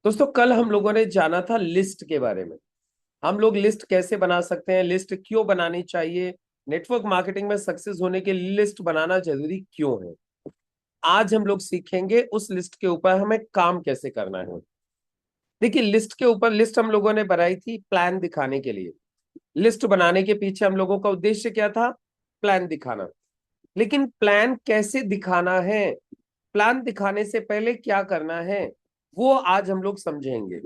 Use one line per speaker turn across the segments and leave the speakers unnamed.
दोस्तों कल हम लोगों ने जाना था लिस्ट के बारे में। हम लोग लिस्ट कैसे बना सकते हैं, लिस्ट क्यों बनानी चाहिए, नेटवर्क मार्केटिंग में सक्सेस होने के लिए लिस्ट बनाना जरूरी क्यों है। आज हम लोग सीखेंगे उस लिस्ट के ऊपर हमें काम कैसे करना है। देखिए, लिस्ट के ऊपर लिस्ट हम लोगों ने बनाई थी प्लान दिखाने के लिए। लिस्ट बनाने के पीछे हम लोगों का उद्देश्य क्या था? प्लान दिखाना। लेकिन प्लान कैसे दिखाना है, प्लान दिखाने से पहले क्या करना है, वो आज हम लोग समझेंगे।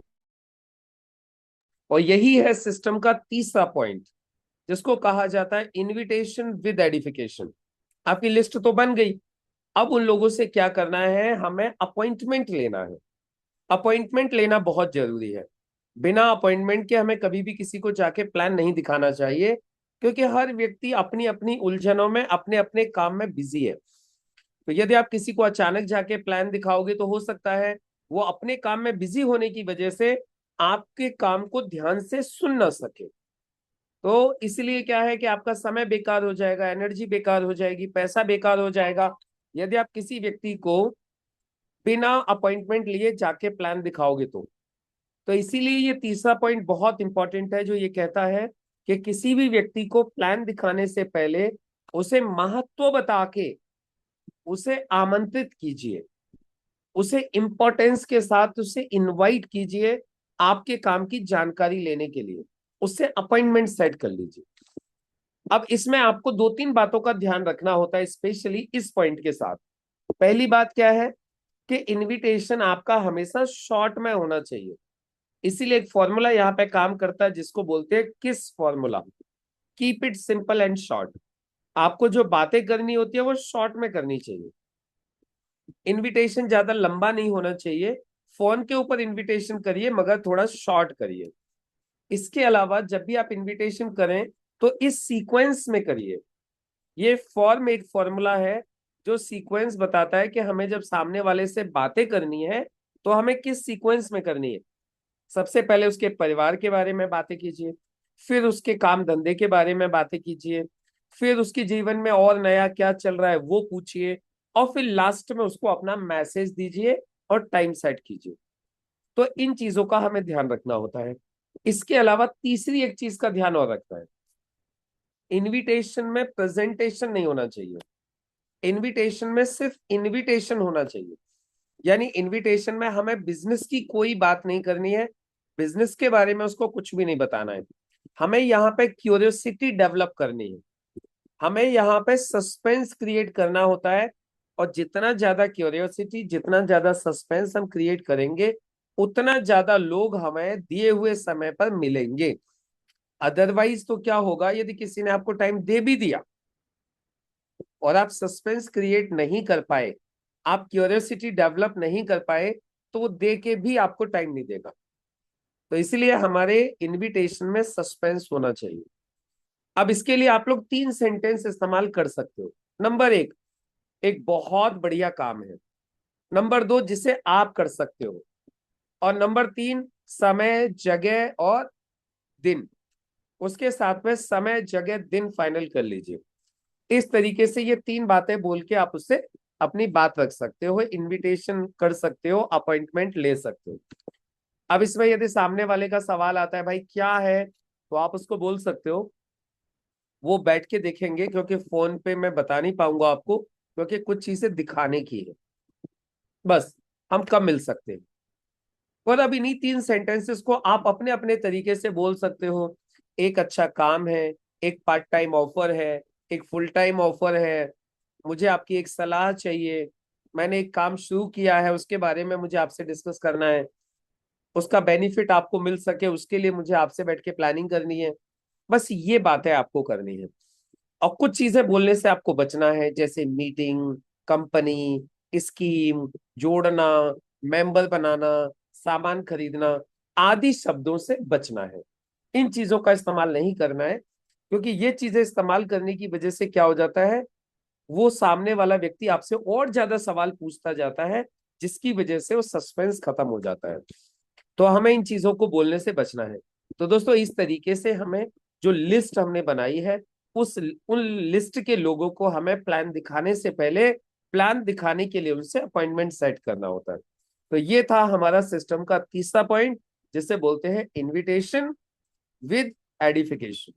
और यही है सिस्टम का तीसरा पॉइंट, जिसको कहा जाता है इनविटेशन विद एडिफिकेशन। आपकी लिस्ट तो बन गई, अब उन लोगों से क्या करना है, हमें अपॉइंटमेंट लेना है। अपॉइंटमेंट लेना बहुत जरूरी है। बिना अपॉइंटमेंट के हमें कभी भी किसी को जाके प्लान नहीं दिखाना चाहिए, क्योंकि हर व्यक्ति अपनी अपनी उलझनों में अपने अपने काम में बिजी है। तो यदि आप किसी को अचानक जाके प्लान दिखाओगे तो हो सकता है वो अपने काम में बिजी होने की वजह से आपके काम को ध्यान से सुन ना सके। तो इसलिए क्या है कि आपका समय बेकार हो जाएगा, एनर्जी बेकार हो जाएगी, पैसा बेकार हो जाएगा, यदि आप किसी व्यक्ति को बिना अपॉइंटमेंट लिए जाके प्लान दिखाओगे तो इसीलिए ये तीसरा पॉइंट बहुत इंपॉर्टेंट है, जो ये कहता है कि किसी भी व्यक्ति को प्लान दिखाने से पहले उसे महत्व बता के उसे आमंत्रित कीजिए, उसे इंपॉर्टेंस के साथ उसे इनवाइट कीजिए आपके काम की जानकारी लेने के लिए, उससे अपॉइंटमेंट सेट कर लीजिए। अब इसमें आपको दो तीन बातों का ध्यान रखना होता है, स्पेशली इस पॉइंट के साथ। पहली बात क्या है कि इनविटेशन आपका हमेशा शॉर्ट में होना चाहिए। इसीलिए एक फॉर्मूला यहाँ पे काम करता है, जिसको बोलते हैं किस formula. Keep it simple and short. आपको जो बातें करनी होती है वो शॉर्ट में करनी चाहिए। इनविटेशन ज्यादा लंबा नहीं होना चाहिए। फोन के ऊपर इनविटेशन करिए मगर थोड़ा शॉर्ट करिए। इसके अलावा जब भी आप इनविटेशन करें तो इस सीक्वेंस में करिए। ये फॉर्म एक फॉर्मूला है जो सीक्वेंस बताता है कि हमें जब सामने वाले से बातें करनी है तो हमें किस सीक्वेंस में करनी है। सबसे पहले उसके परिवार के बारे में बातें कीजिए, फिर उसके काम धंधे के बारे में बातें कीजिए, फिर उसके जीवन में और नया क्या चल रहा है वो पूछिए, और फिर लास्ट में उसको अपना मैसेज दीजिए और टाइम सेट कीजिए। तो इन चीजों का हमें ध्यान रखना होता है। इसके अलावा तीसरी एक चीज का ध्यान और रखना है, इनविटेशन में प्रेजेंटेशन नहीं होना चाहिए। इनविटेशन में सिर्फ इनविटेशन होना चाहिए। यानी इनविटेशन में हमें बिजनेस की कोई बात नहीं करनी है, बिजनेस के बारे में उसको कुछ भी नहीं बताना है। हमें यहाँ पे क्यूरियोसिटी डेवलप करनी है, हमें यहाँ पे सस्पेंस क्रिएट करना होता है। और जितना ज्यादा क्यूरियोसिटी, जितना ज्यादा सस्पेंस हम क्रिएट करेंगे, उतना ज्यादा लोग हमें दिए हुए समय पर मिलेंगे। अदरवाइज तो क्या होगा, यदि किसी ने आपको टाइम दे भी दिया और आप सस्पेंस क्रिएट नहीं कर पाए, आप क्यूरियोसिटी डेवलप नहीं कर पाए, तो वो दे के भी आपको टाइम नहीं देगा। तो इसलिए हमारे इनविटेशन में सस्पेंस होना चाहिए। अब इसके लिए आप लोग तीन सेंटेंस इस्तेमाल कर सकते हो। नंबर एक, एक बहुत बढ़िया काम है। नंबर दो, जिसे आप कर सकते हो। और नंबर तीन, समय जगह और दिन। उसके साथ में समय जगह दिन फाइनल कर लीजिए। इस तरीके से ये तीन बातें बोल के आप उससे अपनी बात रख सकते हो, इनविटेशन कर सकते हो, अपॉइंटमेंट ले सकते हो। अब इसमें यदि सामने वाले का सवाल आता है भाई क्या है, तो आप उसको बोल सकते हो, वो बैठ के देखेंगे, क्योंकि फोन पे मैं बता नहीं पाऊंगा आपको, क्योंकि कुछ चीजें दिखाने की है। बस हम कब मिल सकते हैं। और अब इन्हीं तीन सेंटेंसेस को आप अपने अपने तरीके से बोल सकते हो। एक अच्छा काम है, एक पार्ट टाइम ऑफर है, एक फुल टाइम ऑफर है, मुझे आपकी एक सलाह चाहिए, मैंने एक काम शुरू किया है उसके बारे में मुझे आपसे डिस्कस करना है, उसका बेनिफिट आपको मिल सके उसके लिए मुझे आपसे बैठ के प्लानिंग करनी है। बस ये बातें आपको करनी है। और कुछ चीजें बोलने से आपको बचना है, जैसे मीटिंग, कंपनी, स्कीम, जोड़ना, मेंबर बनाना, सामान खरीदना आदि शब्दों से बचना है। इन चीजों का इस्तेमाल नहीं करना है, क्योंकि ये चीजें इस्तेमाल करने की वजह से क्या हो जाता है, वो सामने वाला व्यक्ति आपसे और ज्यादा सवाल पूछता जाता है, जिसकी वजह से वो सस्पेंस खत्म हो जाता है। तो हमें इन चीजों को बोलने से बचना है। तो दोस्तों इस तरीके से हमें जो लिस्ट हमने बनाई है, उस उन लिस्ट के लोगों को हमें प्लान दिखाने से पहले प्लान दिखाने के लिए उनसे अपॉइंटमेंट सेट करना होता है। तो ये था हमारा सिस्टम का तीसरा पॉइंट, जिसे बोलते हैं इनविटेशन विद एडिफिकेशन।